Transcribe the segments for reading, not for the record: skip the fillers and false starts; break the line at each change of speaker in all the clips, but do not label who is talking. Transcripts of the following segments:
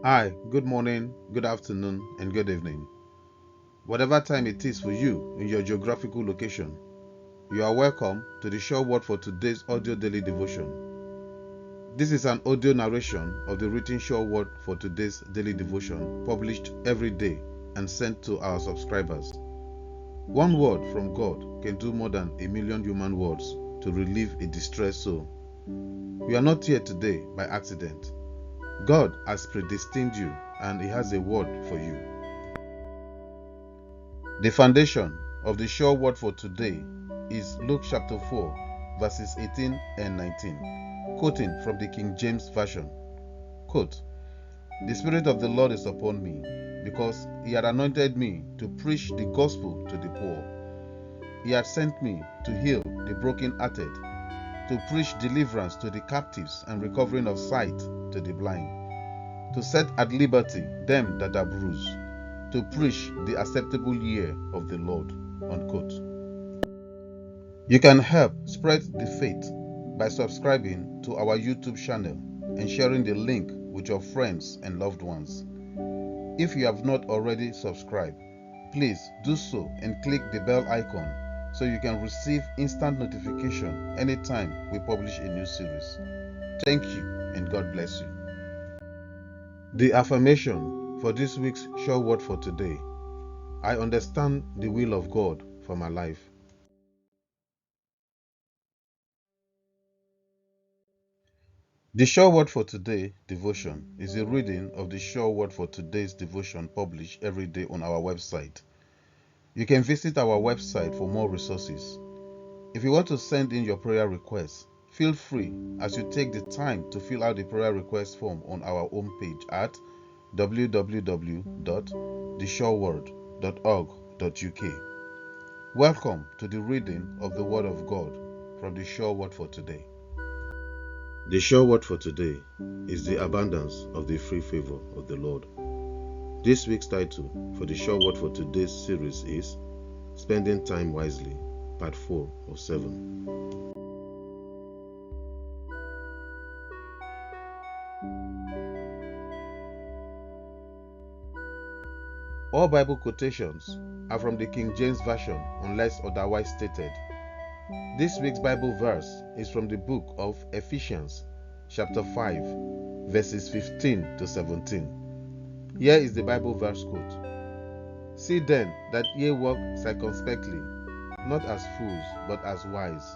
Hi, good morning, good afternoon, and good evening. Whatever time it is for you in your geographical location, you are welcome to the Sure Word for today's audio daily devotion. This is an audio narration of the written Sure Word for today's daily devotion, published every day and sent to our subscribers. One word from God can do more than 1,000,000 human words to relieve a distressed soul. We are not here today by accident. God has predestined you and He has a word for you. The foundation of the sure word for today is Luke chapter 4, verses 18 and 19, quoting from the King James Version. Quote, "The Spirit of the Lord is upon me, because He had anointed me to preach the gospel to the poor. He had sent me to heal the brokenhearted, to preach deliverance to the captives and recovering of sight to the blind, to set at liberty them that are bruised, to preach the acceptable year of the Lord." Unquote. You can help spread the faith by subscribing to our YouTube channel and sharing the link with your friends and loved ones. If you have not already subscribed, please do so and click the bell icon so you can receive instant notification anytime we publish a new series. Thank you and God bless you. The affirmation for this week's Sure Word for today: I understand the will of God for my life. The Sure Word for Today devotion is a reading of the Sure Word for Today's devotion published every day on our website. You can visit our website for more resources. If you want to send in your prayer requests, feel free as you take the time to fill out the prayer request form on our homepage at www.theshoreword.org.uk. Welcome to the reading of the Word of God from the Sure Word for Today. The sure word for today is the abundance of the free favor of the Lord. This week's title for the sure word for today's series is Spending Time Wisely, Part 4 of 7. All Bible quotations are from the King James Version unless otherwise stated. This week's Bible verse is from the book of Ephesians, chapter 5, verses 15 to 17. Here is the Bible verse quote. "See then that ye walk circumspectly, not as fools, but as wise,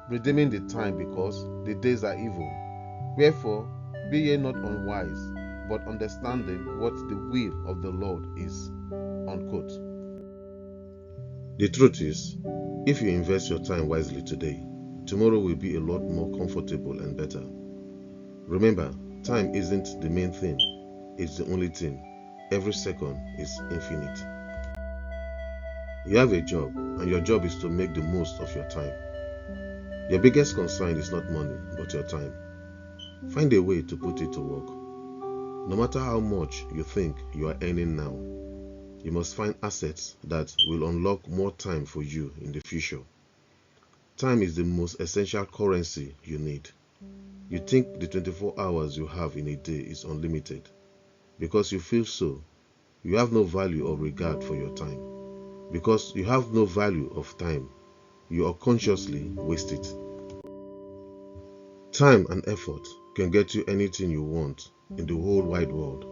redeeming the time, because the days are evil. Wherefore, be ye not unwise, but understanding what the will of the Lord is." Unquote. The truth is, if you invest your time wisely today, tomorrow will be a lot more comfortable and better. Remember, time isn't the main thing, it's the only thing. Every second is infinite. You have a job, and your job is to make the most of your time. Your biggest concern is not money, but your time. Find a way to put it to work. No matter how much you think you are earning now, you must find assets that will unlock more time for you in the future. Time is the most essential currency you need. You think the 24 hours you have in a day is unlimited. Because you feel so, you have no value or regard for your time. Because you have no value of time, you unconsciously waste it. Time and effort can get you anything you want in the whole wide world.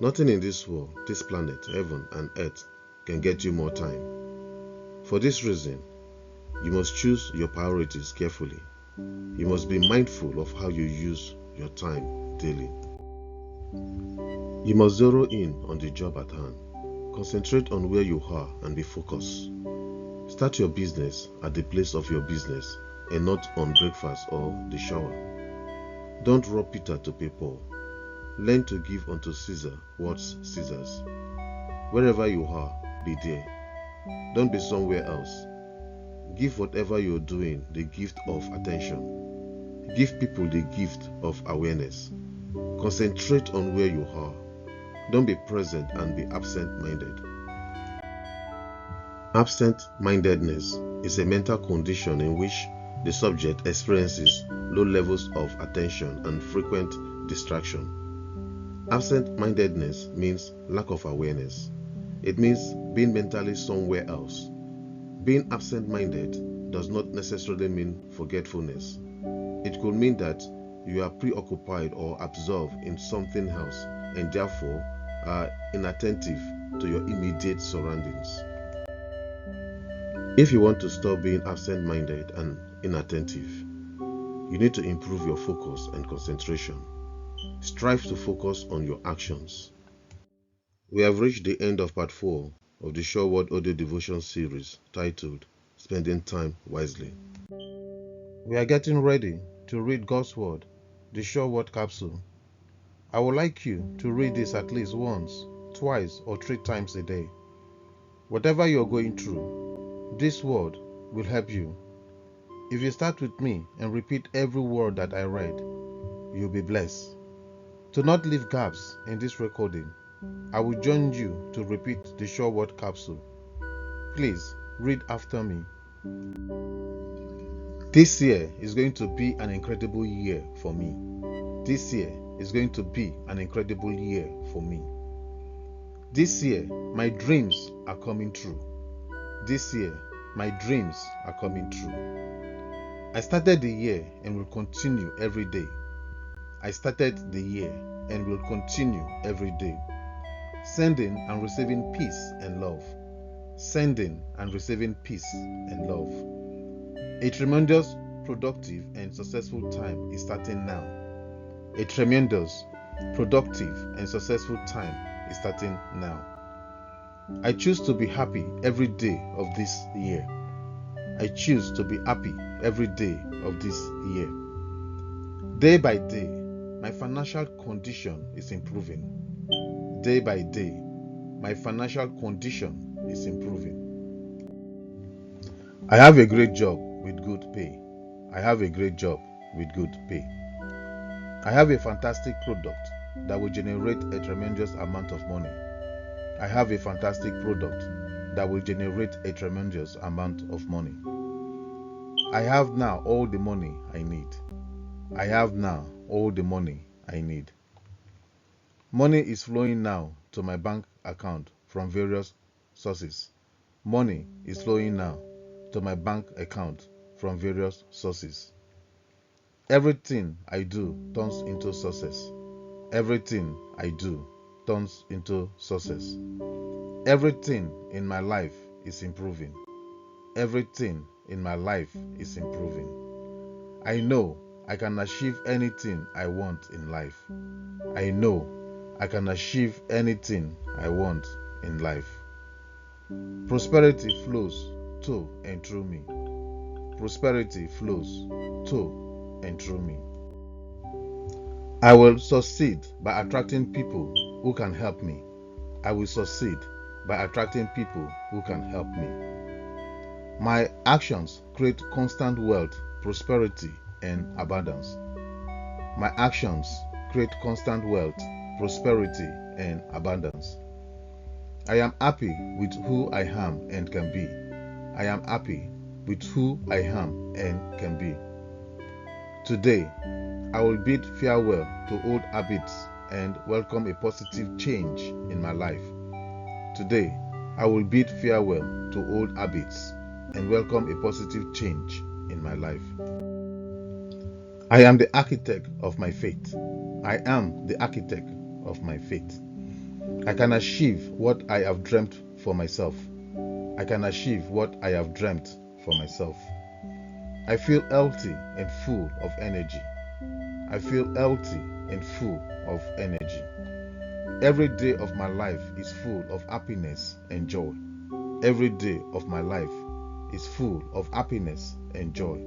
Nothing in this world, this planet, heaven and earth can get you more time. For this reason, you must choose your priorities carefully. You must be mindful of how you use your time daily. You must zero in on the job at hand. Concentrate on where you are and be focused. Start your business at the place of your business and not on breakfast or the shower. Don't rob Peter to pay Paul. Learn to give unto Caesar what's Caesar's. Wherever you are, be there. Don't be somewhere else. Give whatever you're doing the gift of attention. Give people the gift of awareness. Concentrate on where you are. Don't be present and be absent-minded. Absent-mindedness is a mental condition in which the subject experiences low levels of attention and frequent distraction. Absent-mindedness means lack of awareness. It means being mentally somewhere else. Being absent-minded does not necessarily mean forgetfulness. It could mean that you are preoccupied or absorbed in something else and therefore are inattentive to your immediate surroundings. If you want to stop being absent-minded and inattentive, you need to improve your focus and concentration. Strive to focus on your actions. We have reached the end of part 4 of the Sure Word audio devotion series titled Spending Time Wisely. We are getting ready to read God's Word, the Sure Word capsule. I would like you to read this at least once, twice, or 3 times a day. Whatever you are going through, this word will help you. If you start with me and repeat every word that I read, you'll be blessed. To not leave gaps in this recording, I will join you to repeat the Sure Word capsule. Please read after me. This year is going to be an incredible year for me. This year is going to be an incredible year for me. This year, my dreams are coming true. This year, my dreams are coming true. I started the year and will continue every day. I started the year and will continue every day. Sending and receiving peace and love. Sending and receiving peace and love. A tremendous, productive, and successful time is starting now. A tremendous, productive, and successful time is starting now. I choose to be happy every day of this year. I choose to be happy every day of this year. Day by day, my financial condition is improving. Day by day, my financial condition is improving. I have a great job with good pay. I have a great job with good pay. I have a fantastic product that will generate a tremendous amount of money. I have a fantastic product that will generate a tremendous amount of money. I have now all the money I need. I have now all the money I need. Money is flowing now to my bank account from various sources. Money is flowing now to my bank account from various sources. Everything I do turns into success. Everything I do turns into success. Everything in my life is improving. Everything in my life is improving. I know I can achieve anything I want in life. I know I can achieve anything I want in life. Prosperity flows to and through me. Prosperity flows to and through me. I will succeed by attracting people who can help me. I will succeed by attracting people who can help me. My actions create constant wealth, prosperity, and abundance. My actions create constant wealth, prosperity, and abundance. I am happy with who I am and can be. I am happy with who I am and can be. Today, I will bid farewell to old habits and welcome a positive change in my life. Today, I will bid farewell to old habits and welcome a positive change in my life. I am the architect of my fate. I am the architect of my fate. I can achieve what I have dreamt for myself. I can achieve what I have dreamt for myself. I feel healthy and full of energy. I feel healthy and full of energy. Every day of my life is full of happiness and joy. Every day of my life is full of happiness and joy.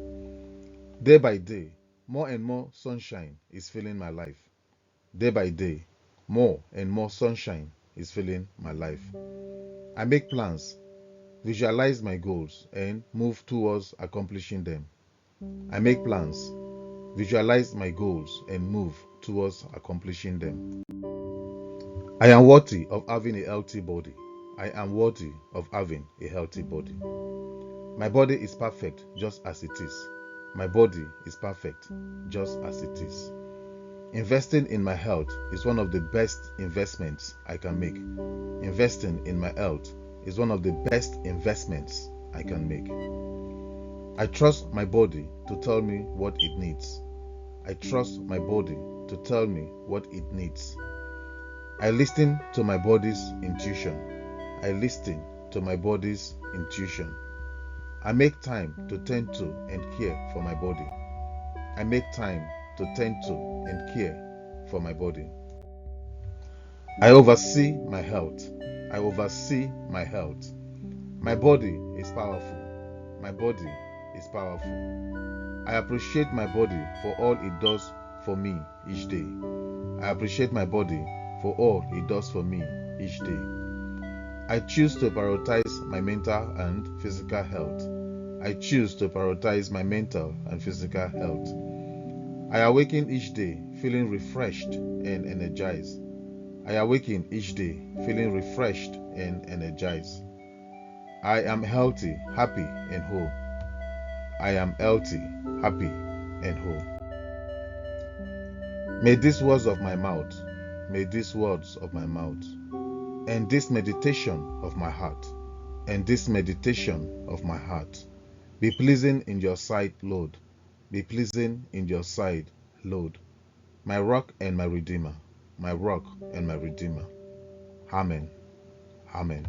Day by day, more and more sunshine is filling my life. Day by day, more and more sunshine is filling my life. I make plans, visualize my goals, and move towards accomplishing them. I make plans, visualize my goals, and move towards accomplishing them. I am worthy of having a healthy body. I am worthy of having a healthy body. My body is perfect just as it is. My body is perfect just as it is. Investing in my health is one of the best investments I can make. Investing in my health is one of the best investments I can make. I trust my body to tell me what it needs. I trust my body to tell me what it needs. I listen to my body's intuition. I listen to my body's intuition. I make time to tend to and care for my body. I make time to tend to and care for my body. I oversee my health. I oversee my health. My body is powerful. My body is powerful. I appreciate my body for all it does for me each day. I appreciate my body for all it does for me each day. I choose to prioritize my mental and physical health. I choose to prioritize my mental and physical health. I awaken each day feeling refreshed and energized. I awaken each day feeling refreshed and energized. I am healthy, happy, and whole. I am healthy, happy, and whole. May these words of my mouth, may these words of my mouth, and this meditation of my heart, and this meditation of my heart, be pleasing in your sight, Lord. Be pleasing in your sight, Lord. My rock and my redeemer, my rock and my redeemer. Amen. Amen.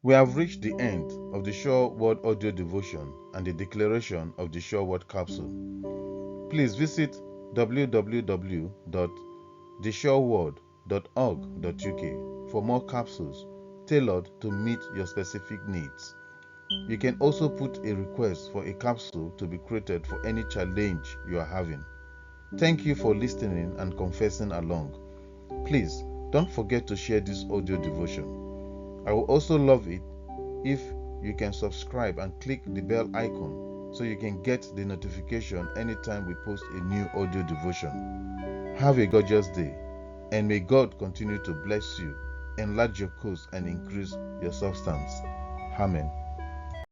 We have reached the end of the Sure Word audio devotion and the declaration of the Sure Word capsule. Please visit www.theshoreword.org.uk for more capsules tailored to meet your specific needs. You can also put a request for a capsule to be created for any challenge you are having. Thank you for listening and confessing along. Please don't forget to share this audio devotion. I would also love it if you can subscribe and click the bell icon so you can get the notification anytime we post a new audio devotion. Have a gorgeous day, and may God continue to bless you, enlarge your coast, and increase your substance. Amen.